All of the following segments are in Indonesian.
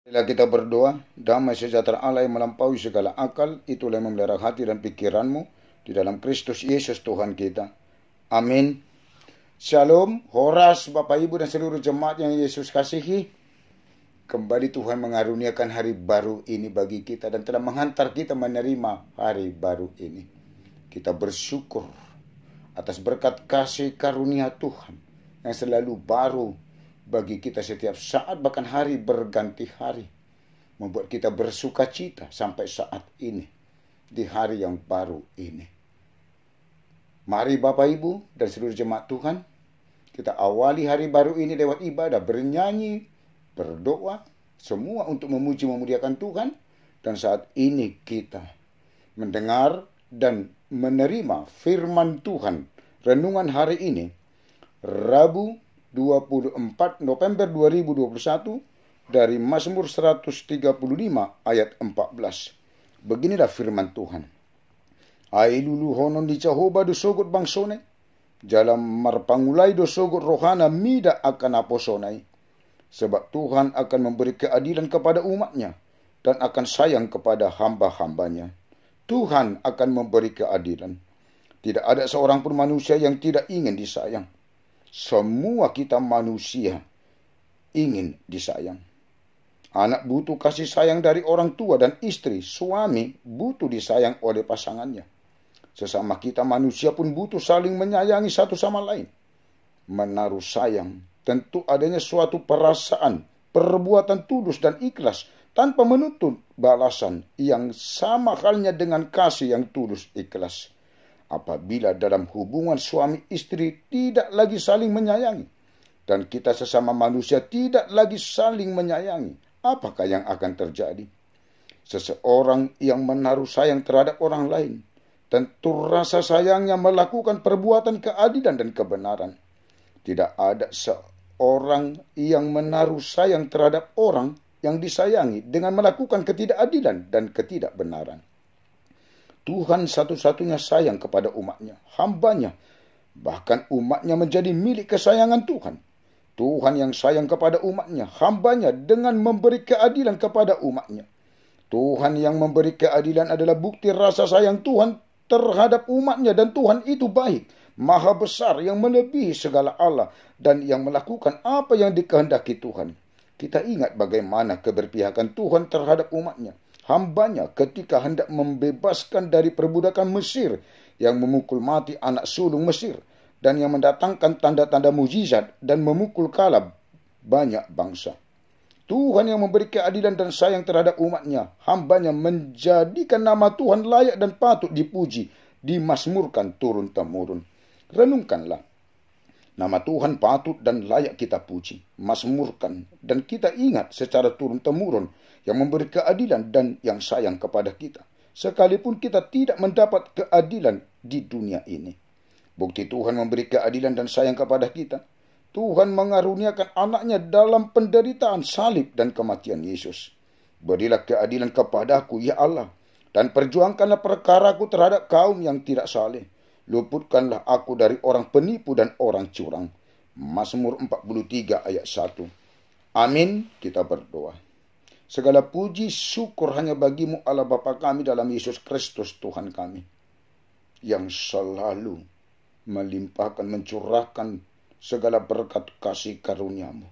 Bila kita berdoa, damai sejahtera Allah yang melampaui segala akal, itulah yang memelihara hati dan pikiranmu di dalam Kristus Yesus Tuhan kita. Amin. Shalom, Horas, Bapak Ibu dan seluruh jemaat yang Yesus kasihi. Kembali Tuhan mengaruniakan hari baru ini bagi kita dan telah menghantar kita menerima hari baru ini. Kita bersyukur atas berkat kasih karunia Tuhan yang selalu baru bagi kita setiap saat, bahkan hari berganti hari, membuat kita bersuka cita sampai saat ini, di hari yang baru ini. Mari Bapak Ibu dan seluruh jemaat Tuhan, kita awali hari baru ini lewat ibadah, bernyanyi, berdoa, semua untuk memuji memuliakan Tuhan. Dan saat ini kita mendengar dan menerima firman Tuhan. Renungan hari ini, Rabu 24 November 2021 dari Mazmur 135 ayat 14. Beginilah firman Tuhan. Ai lulu honon di Jehovah dosogot bangsone, jalam marpangulai dosogot rohana mida akan aposonai. Sebab Tuhan akan memberi keadilan kepada umatnya dan akan sayang kepada hamba-hambanya. Tuhan akan memberi keadilan. Tidak ada seorang pun manusia yang tidak ingin disayang. Semua kita manusia ingin disayang. Anak butuh kasih sayang dari orang tua dan istri. Suami butuh disayang oleh pasangannya. Sesama kita manusia pun butuh saling menyayangi satu sama lain. Menaruh sayang tentu adanya suatu perasaan, perbuatan tulus dan ikhlas tanpa menuntut balasan yang sama halnya dengan kasih yang tulus ikhlas. Apabila dalam hubungan suami istri tidak lagi saling menyayangi dan kita sesama manusia tidak lagi saling menyayangi, apakah yang akan terjadi? Seseorang yang menaruh sayang terhadap orang lain tentu rasa sayangnya melakukan perbuatan keadilan dan kebenaran. Tidak ada seorang yang menaruh sayang terhadap orang yang disayangi dengan melakukan ketidakadilan dan ketidakbenaran. Tuhan satu-satunya sayang kepada umatnya, hambanya. Bahkan umatnya menjadi milik kesayangan Tuhan. Tuhan yang sayang kepada umatnya, hambanya dengan memberi keadilan kepada umatnya. Tuhan yang memberi keadilan adalah bukti rasa sayang Tuhan terhadap umatnya. Dan Tuhan itu baik, maha besar, yang melebihi segala Allah, dan yang melakukan apa yang dikehendaki Tuhan. Kita ingat bagaimana keberpihakan Tuhan terhadap umatnya, hambanya, ketika hendak membebaskan dari perbudakan Mesir yang memukul mati anak sulung Mesir dan yang mendatangkan tanda-tanda mujizat dan memukul kalah banyak bangsa. Tuhan yang memberi keadilan dan sayang terhadap umatnya, hambanya, menjadikan nama Tuhan layak dan patut dipuji, dimasmurkan turun-temurun. Renungkanlah. Nama Tuhan patut dan layak kita puji, masmurkan, dan kita ingat secara turun-temurun yang memberi keadilan dan yang sayang kepada kita, sekalipun kita tidak mendapat keadilan di dunia ini. Bukti Tuhan memberi keadilan dan sayang kepada kita. Tuhan mengaruniakan anaknya dalam penderitaan salib dan kematian Yesus. Berilah keadilan kepadaku, ya Allah, dan perjuangkanlah perkaraku terhadap kaum yang tidak saleh. Luputkanlah aku dari orang penipu dan orang curang. Mazmur 43 ayat 1. Amin. Kita berdoa. Segala puji syukur hanya bagimu Allah Bapa kami dalam Yesus Kristus Tuhan kami, yang selalu melimpahkan, mencurahkan segala berkat kasih karuniamu,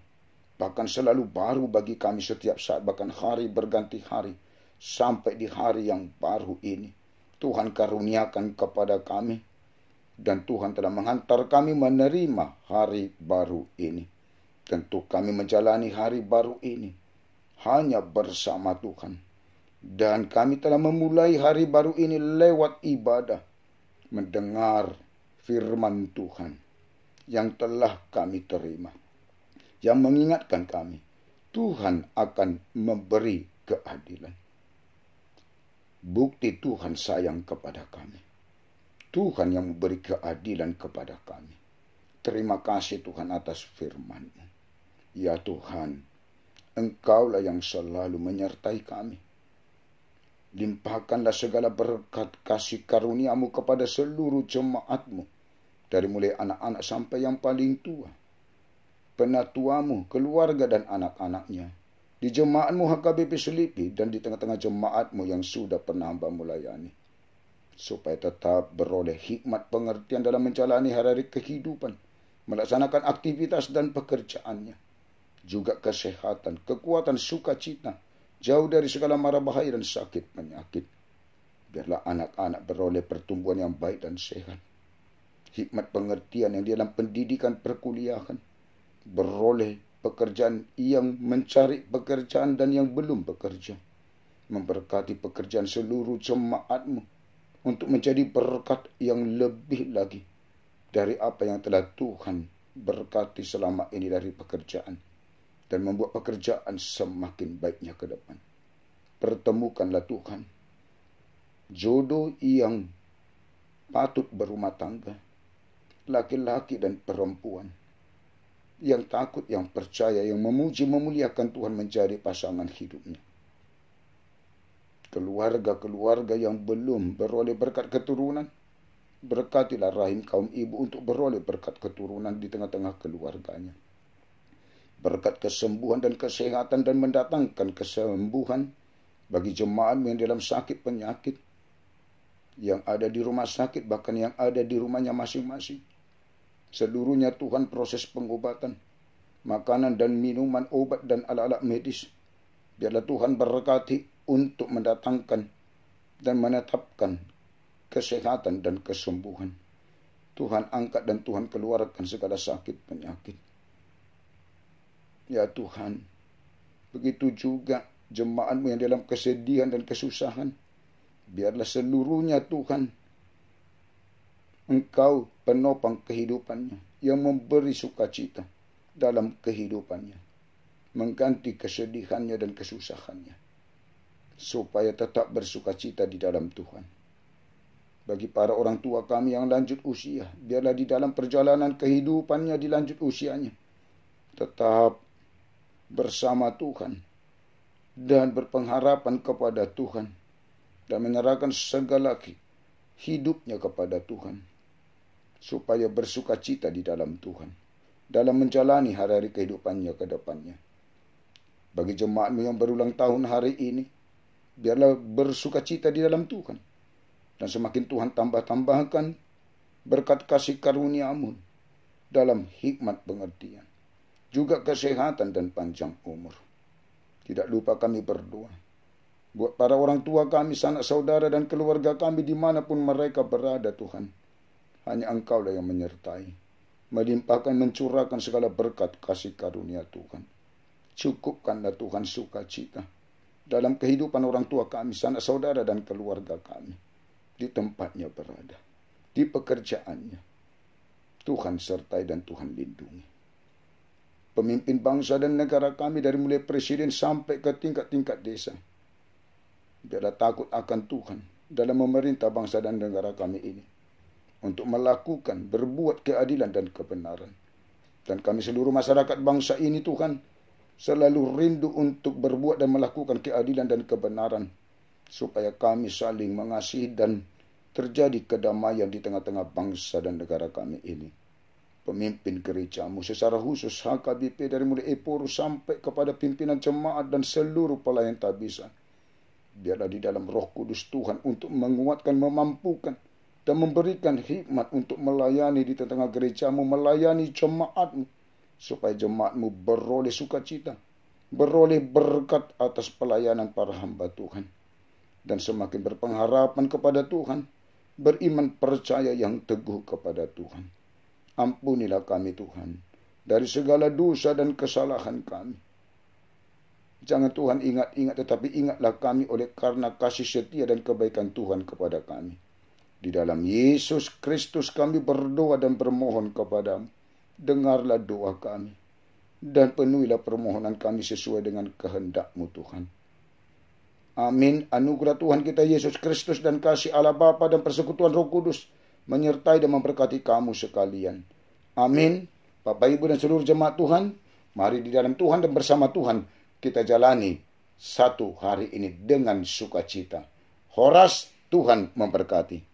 bahkan selalu baru bagi kami setiap saat, bahkan hari berganti hari, sampai di hari yang baru ini. Tuhan karuniakan kepada kami, dan Tuhan telah menghantar kami menerima hari baru ini. Tentu kami menjalani hari baru ini hanya bersama Tuhan. Dan kami telah memulai hari baru ini lewat ibadah, mendengar firman Tuhan yang telah kami terima, yang mengingatkan kami, Tuhan akan memberi keadilan. Bukti Tuhan sayang kepada kami. Tuhan yang memberi keadilan kepada kami. Terima kasih Tuhan atas firman-Mu. Ya Tuhan, Engkaulah yang selalu menyertai kami. Limpahkanlah segala berkat kasih karunia-Mu kepada seluruh jemaat-Mu, dari mulai anak-anak sampai yang paling tua, penatuamu, keluarga dan anak-anaknya, di jemaatmu HKBP Selipi dan di tengah-tengah jemaatmu yang sudah pernah hamba-Mu layani. Supaya tetap beroleh hikmat pengertian dalam menjalani hari-hari kehidupan, melaksanakan aktivitas dan pekerjaannya. Juga kesehatan, kekuatan, sukacita, jauh dari segala mara bahaya dan sakit penyakit. Biarlah anak-anak beroleh pertumbuhan yang baik dan sehat. Hikmat pengertian yang di dalam pendidikan perkuliahan, beroleh pekerjaan, yang mencari pekerjaan dan yang belum bekerja. Memberkati pekerjaan seluruh jemaat-Mu untuk menjadi berkat yang lebih lagi dari apa yang telah Tuhan berkati selama ini dari pekerjaan, dan membuat pekerjaan semakin baiknya ke depan. Pertemukanlah Tuhan jodoh yang patut berumah tangga, laki-laki dan perempuan, yang takut, yang percaya, yang memuji, memuliakan Tuhan menjadi pasangan hidupnya. Keluarga-keluarga yang belum beroleh berkat keturunan, berkatilah rahim kaum ibu untuk beroleh berkat keturunan di tengah-tengah keluarganya. Berkat kesembuhan dan kesehatan dan mendatangkan kesembuhan bagi jemaat yang dalam sakit penyakit, yang ada di rumah sakit, bahkan yang ada di rumahnya masing-masing. Seluruhnya Tuhan proses pengobatan, makanan dan minuman, obat dan alat-alat medis. Biarlah Tuhan berkati untuk mendatangkan dan menetapkan kesehatan dan kesembuhan. Tuhan angkat dan Tuhan keluarkan segala sakit penyakit. Ya Tuhan, begitu juga jemaat-Mu yang dalam kesedihan dan kesusahan. Biarlah seluruhnya Tuhan, Engkau penopang kehidupannya, yang memberi sukacita dalam kehidupannya, mengganti kesedihannya dan kesusahannya, supaya tetap bersukacita di dalam Tuhan. Bagi para orang tua kami yang lanjut usia, biarlah di dalam perjalanan kehidupannya di lanjut usianya, tetap bersama Tuhan dan berpengharapan kepada Tuhan, dan menyerahkan segala hidupnya kepada Tuhan, supaya bersukacita di dalam Tuhan, dalam menjalani hari-hari kehidupannya ke depannya. Bagi jemaat-Mu yang berulang tahun hari ini, biarlah bersukacita di dalam Tuhan, dan semakin Tuhan tambah-tambahkan berkat kasih karunia-Mu dalam hikmat pengertian, juga kesehatan dan panjang umur. Tidak lupa kami berdoa buat para orang tua kami, sanak saudara dan keluarga kami dimanapun mereka berada Tuhan. Hanya Engkau-lah yang menyertai, melimpahkan, mencurahkan segala berkat kasih karunia Tuhan. Cukupkanlah Tuhan sukacita dalam kehidupan orang tua kami, sanak saudara dan keluarga kami, di tempatnya berada, di pekerjaannya. Tuhan sertai dan Tuhan lindungi. Pemimpin bangsa dan negara kami dari mulai presiden sampai ke tingkat-tingkat desa, biarlah takut akan Tuhan dalam memerintah bangsa dan negara kami ini, untuk melakukan, berbuat keadilan dan kebenaran. Dan kami seluruh masyarakat bangsa ini Tuhan, selalu rindu untuk berbuat dan melakukan keadilan dan kebenaran, supaya kami saling mengasihi dan terjadi kedamaian di tengah-tengah bangsa dan negara kami ini. Pemimpin gereja-Mu secara khusus HKBP dari mulai Eporo sampai kepada pimpinan jemaat dan seluruh pelayan tabisa, biarlah di dalam Roh Kudus Tuhan untuk menguatkan, memampukan, dan memberikan hikmat untuk melayani di tengah gereja-Mu, melayani jemaat-Mu, supaya jemaat-Mu beroleh sukacita, beroleh berkat atas pelayanan para hamba Tuhan, dan semakin berpengharapan kepada Tuhan, beriman percaya yang teguh kepada Tuhan. Ampunilah kami Tuhan dari segala dosa dan kesalahan kami. Jangan Tuhan ingat-ingat, tetapi ingatlah kami oleh karena kasih setia dan kebaikan Tuhan kepada kami. Di dalam Yesus Kristus kami berdoa dan bermohon kepadamu. Dengarlah doa kami, dan penuhilah permohonan kami sesuai dengan kehendak-Mu Tuhan. Amin. Anugerah Tuhan kita Yesus Kristus dan kasih Allah Bapa dan persekutuan Roh Kudus menyertai dan memberkati kamu sekalian. Amin. Bapak Ibu dan seluruh jemaat Tuhan, mari di dalam Tuhan dan bersama Tuhan kita jalani satu hari ini dengan sukacita. Horas, Tuhan memberkati.